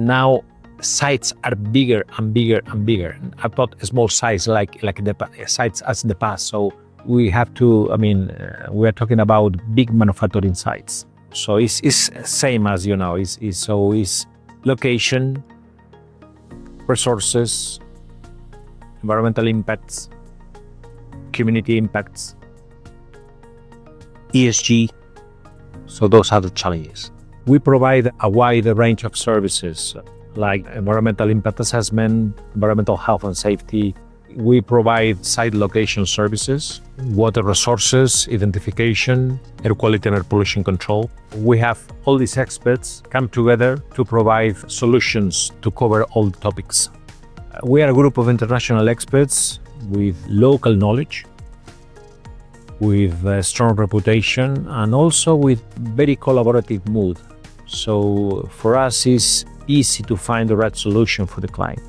now sites are bigger and bigger and bigger. I thought a small size like the sites as in the past. So we have to, we are talking about big manufacturing sites. So it's same as it's location, resources, environmental impacts, community impacts, ESG. So those are the challenges. We provide a wide range of services like environmental impact assessment, environmental health and safety. We provide site location services, water resources identification, air quality and air pollution control. We have all these experts come together to provide solutions to cover all the topics. We are a group of international experts with local knowledge, with a strong reputation, and also with very collaborative mood. So for us, it's easy to find the right solution for the client.